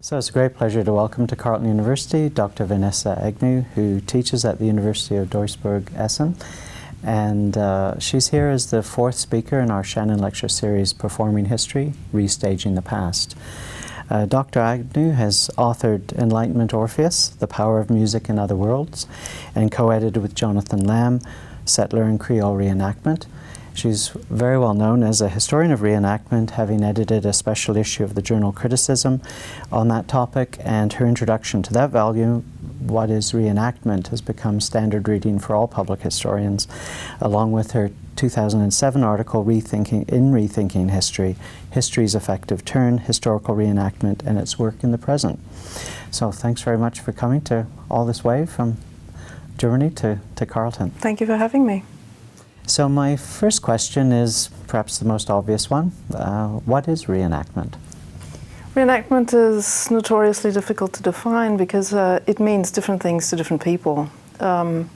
So it's a great pleasure to welcome to Carleton University Dr. Vanessa Agnew, who teaches at the University of Duisburg-Essen. And she's here as the fourth speaker in our Shannon Lecture Series, Performing History, Restaging the Past. Dr. Agnew has authored Enlightenment Orpheus, The Power of Music in Other Worlds, and co-edited with Jonathan Lamb, Settler and Creole Reenactment. She's very well known as a historian of reenactment, having edited a special issue of the journal Criticism on that topic, and her introduction to that volume, What is Reenactment, has become standard reading for all public historians, along with her 2007 article, Rethinking History, History's Effective Turn, Historical Reenactment and Its Work in the Present. So thanks very much for coming to all this way from Germany to Carleton. Thank you for having me. So my first question is perhaps the most obvious one. What is reenactment? Reenactment is notoriously difficult to define because it means different things to different people. The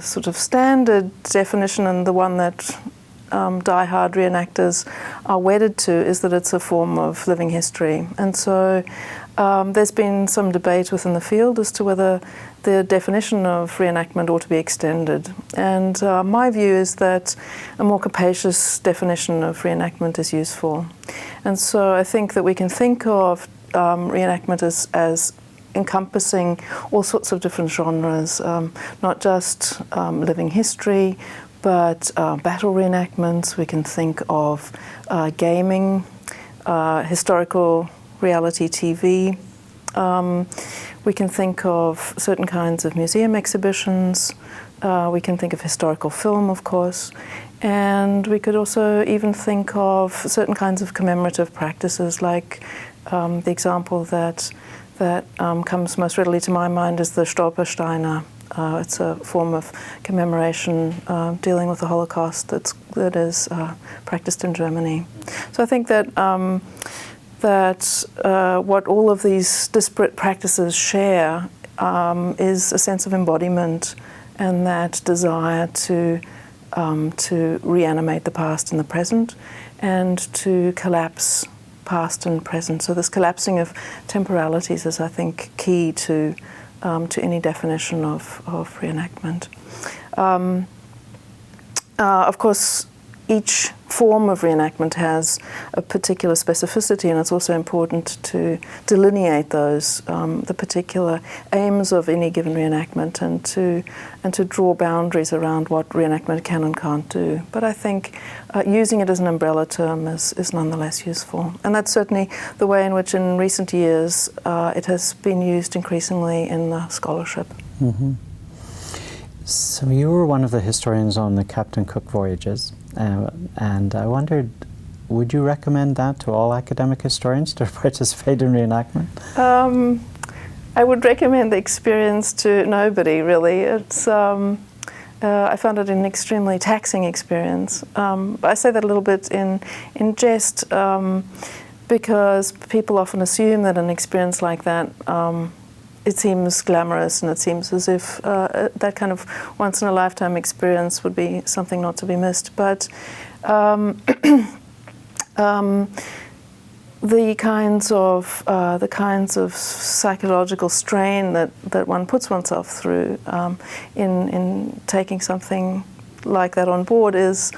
sort of standard definition, and the one that die-hard reenactors are wedded to, is that it's a form of living history. And so there's been some debate within the field as to whether the definition of reenactment ought to be extended. And my view is that a more capacious definition of reenactment is useful. And so I think that we can think of reenactment as encompassing all sorts of different genres, not just living history, but battle reenactments. We can think of gaming, historical reality TV. We can think of certain kinds of museum exhibitions. We can think of historical film, of course. And we could also even think of certain kinds of commemorative practices, like the example that comes most readily to my mind is the Stolpersteiner. It's a form of commemoration dealing with the Holocaust that is practiced in Germany. So I think that what all of these disparate practices share is a sense of embodiment and that desire to reanimate the past and the present, and to collapse past and present. So this collapsing of temporalities is, I think, key to any definition of reenactment. Of course, each form of reenactment has a particular specificity, and it's also important to delineate those, the particular aims of any given reenactment, and to draw boundaries around what reenactment can and can't do. But I think using it as an umbrella term is nonetheless useful. And that's certainly the way in which in recent years it has been used increasingly in the scholarship. Mm-hmm. So you were one of the historians on the Captain Cook voyages, and I wondered, would you recommend that to all academic historians to participate in reenactment? I would recommend the experience to nobody, really. It's I found it an extremely taxing experience. I say that a little bit in jest because people often assume that an experience like that it seems glamorous, and it seems as if that kind of once-in-a-lifetime experience would be something not to be missed. But the kinds of psychological strain that one puts oneself through in taking something like that on board is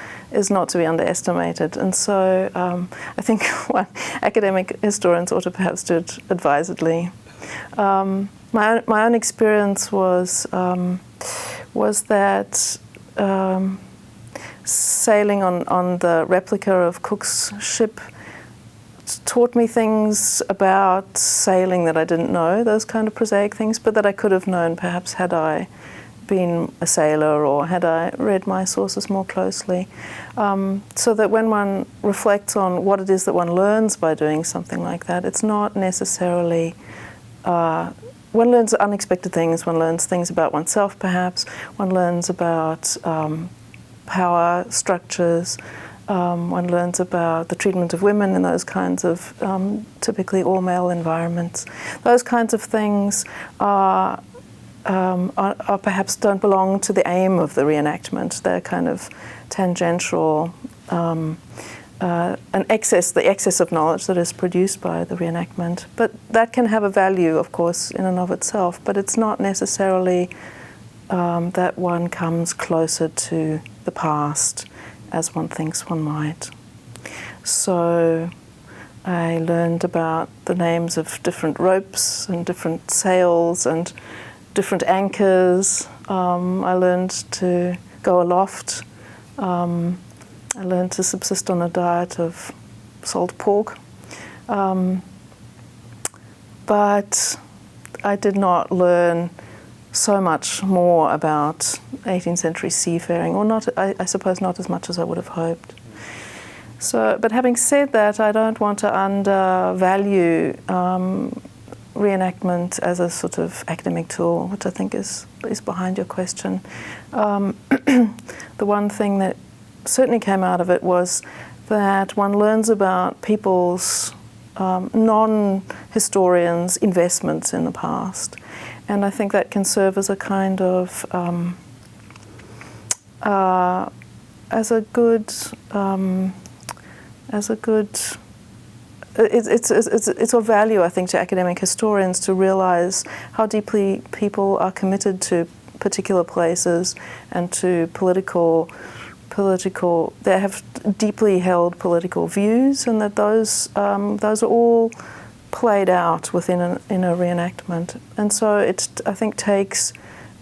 not to be underestimated. And so I think academic historians ought to perhaps do it advisedly. My own experience was that sailing on the replica of Cook's ship taught me things about sailing that I didn't know, those kind of prosaic things, but that I could have known perhaps had I been a sailor or had I read my sources more closely. So that when one reflects on what it is that one learns by doing something like that, it's not necessarily one learns unexpected things. One learns things about oneself, perhaps. One learns about power structures. One learns about the treatment of women in those kinds of typically all-male environments. Those kinds of things are perhaps don't belong to the aim of the reenactment. They're kind of tangential the excess of knowledge that is produced by the reenactment. But that can have a value, of course, in and of itself, but it's not necessarily that one comes closer to the past as one thinks one might. So I learned about the names of different ropes and different sails and different anchors. I learned to go aloft. I learned to subsist on a diet of salt pork. But I did not learn so much more about 18th century seafaring, or not, I suppose not as much as I would have hoped. So, but having said that, I don't want to undervalue reenactment as a sort of academic tool, which I think is behind your question. The one thing that certainly came out of it was that one learns about people's non-historians' investments in the past, and I think that can serve as a kind of it's of value, I think, to academic historians to realize how deeply people are committed to particular places and to political, they have deeply held political views, and that those are all played out in a reenactment. And so it, I think, takes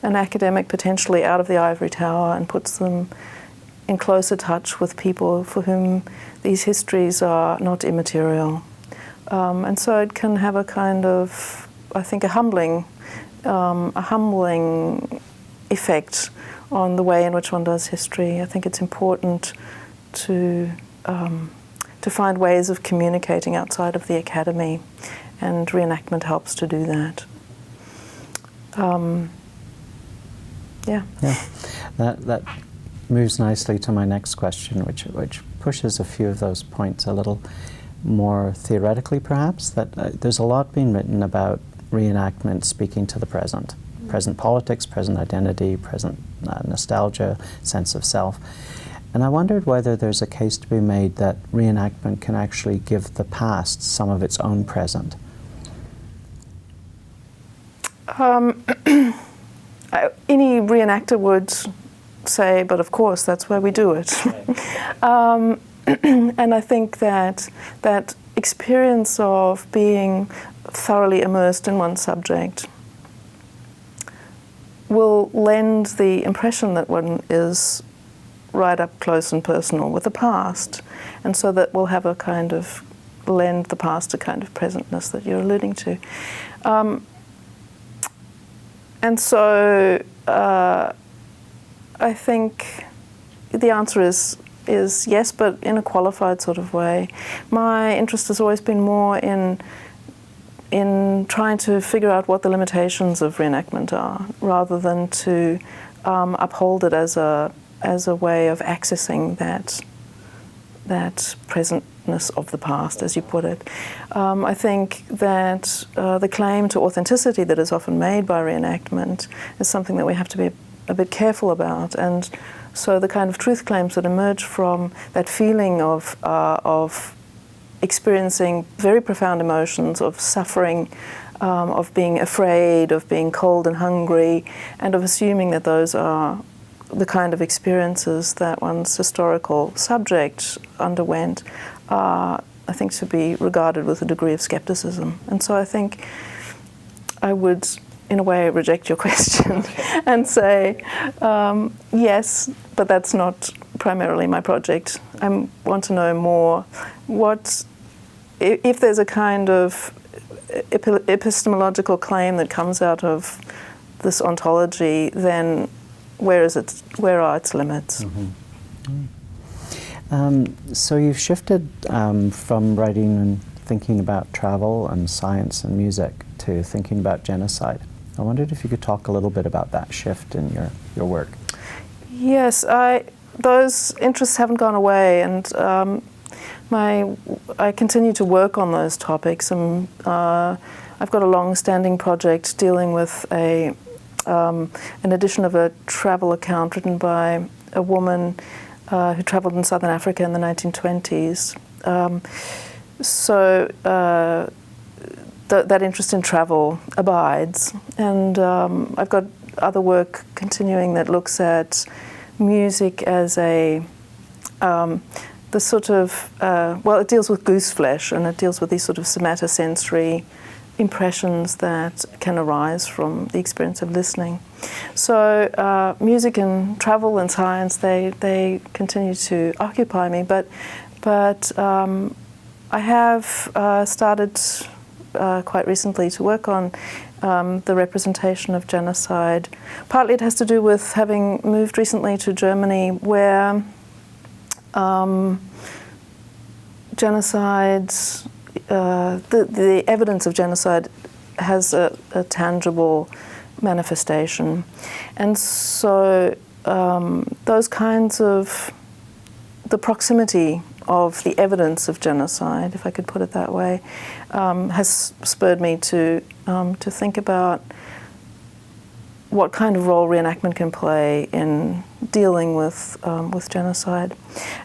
an academic potentially out of the ivory tower and puts them in closer touch with people for whom these histories are not immaterial. And so it can have a kind of, I think, a humbling effect on the way in which one does history. I think it's important to find ways of communicating outside of the academy, and reenactment helps to do that. That moves nicely to my next question, which pushes a few of those points a little more theoretically, perhaps. That there's a lot being written about reenactment speaking to the present politics, present identity, present nostalgia, sense of self. And I wondered whether there's a case to be made that reenactment can actually give the past some of its own present. Any reenactor would say, but of course, that's why we do it. And I think that experience of being thoroughly immersed in one subject will lend the impression that one is right up close and personal with the past, and so that will have a kind of lend the past a kind of presentness that you're alluding to. And so I think the answer is yes, but in a qualified sort of way. My interest has always been more in trying to figure out what the limitations of reenactment are, rather than to uphold it as a way of accessing that presentness of the past, as you put it. I think that the claim to authenticity that is often made by reenactment is something that we have to be a bit careful about, and so the kind of truth claims that emerge from that feeling of experiencing very profound emotions, of suffering, of being afraid, of being cold and hungry, and of assuming that those are the kind of experiences that one's historical subject underwent, I think should be regarded with a degree of skepticism. And so I think I would, in a way, reject your question and say, yes, but that's not primarily my project. I want to know more if there's a kind of epistemological claim that comes out of this ontology, then where are its limits? Mm-hmm. So you've shifted from writing and thinking about travel and science and music to thinking about genocide. I wondered if you could talk a little bit about that shift in your work. Yes, those interests haven't gone away, and I continue to work on those topics. I've got a long-standing project dealing with an edition of a travel account written by a woman who travelled in southern Africa in the 1920s. That interest in travel abides. And I've got other work continuing that looks at music as a, the sort of, well, it deals with goose flesh, and it deals with these sort of somatosensory impressions that can arise from the experience of listening. So music and travel and science, they continue to occupy me, but I have started quite recently to work on the representation of genocide. Partly it has to do with having moved recently to Germany, where genocides, the evidence of genocide has a tangible manifestation. And so those kinds of, the proximity of the evidence of genocide, if I could put it that way, has spurred me to think about what kind of role reenactment can play in dealing with genocide.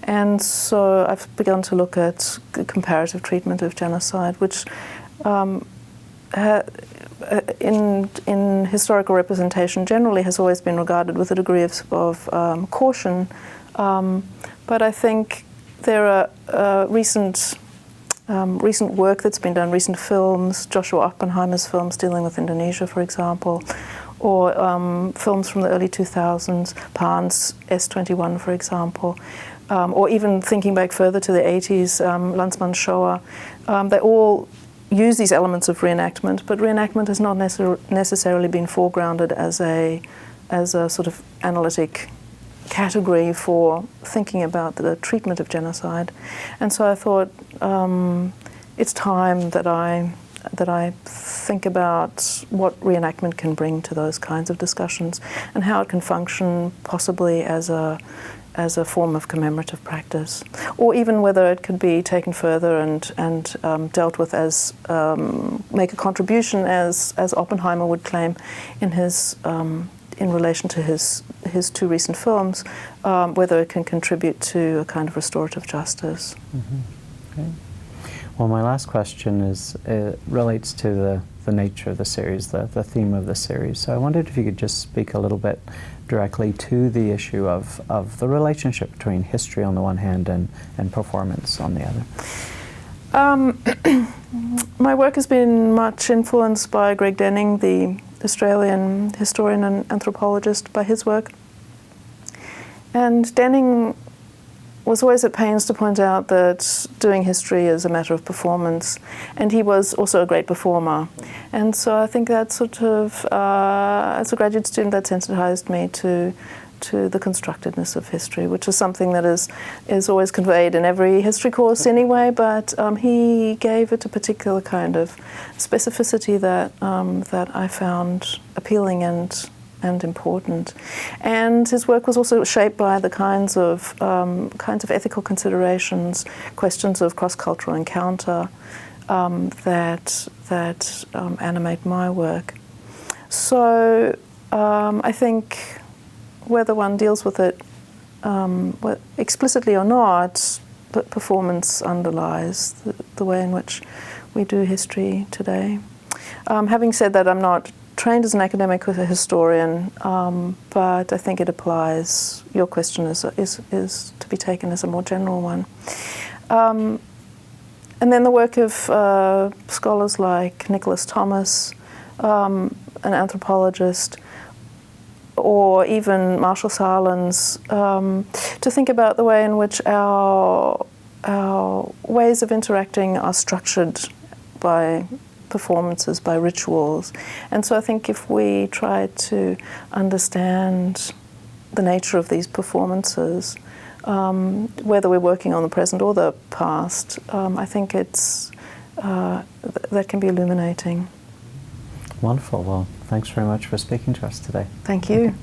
And so I've begun to look at the comparative treatment of genocide, which in historical representation generally has always been regarded with a degree of caution. But I think there are recent work that's been done, recent films, Joshua Oppenheimer's films dealing with Indonesia, for example, or films from the early 2000s, Pan's S21, for example, or even thinking back further to the 80s, Landsmann's Shoah. They all use these elements of reenactment, but reenactment has not necessarily been foregrounded as a sort of analytic category for thinking about the treatment of genocide. And so I thought it's time that I think about what reenactment can bring to those kinds of discussions and how it can function possibly as a form of commemorative practice, or even whether it could be taken further and dealt with as make a contribution as Oppenheimer would claim in his in relation to his two recent films, whether it can contribute to a kind of restorative justice. Mm-hmm. Okay. Well, my last question relates to the nature of the series, the theme of the series. So I wondered if you could just speak a little bit directly to the issue of the relationship between history on the one hand and performance on the other. My work has been much influenced by Greg Denning, the Australian historian and anthropologist, by his work. And Denning was always at pains to point out that doing history is a matter of performance, and he was also a great performer. And so I think that sort of, as a graduate student, that sensitized me to the constructedness of history, which is something that is always conveyed in every history course anyway, but he gave it a particular kind of specificity that I found appealing and important. And his work was also shaped by the kinds of ethical considerations, questions of cross-cultural encounter that animate my work. So I think whether one deals with it explicitly or not, but performance underlies the way in which we do history today. Having said that, I'm not trained as an academic or a historian, but I think it applies. Your question is to be taken as a more general one. And then the work of scholars like Nicholas Thomas, an anthropologist, or even Marshall Sahlins, to think about the way in which our ways of interacting are structured by performances, by rituals. And so I think if we try to understand the nature of these performances, whether we're working on the present or the past, I think it's that can be illuminating. Wonderful. Well, thanks very much for speaking to us today. Thank you.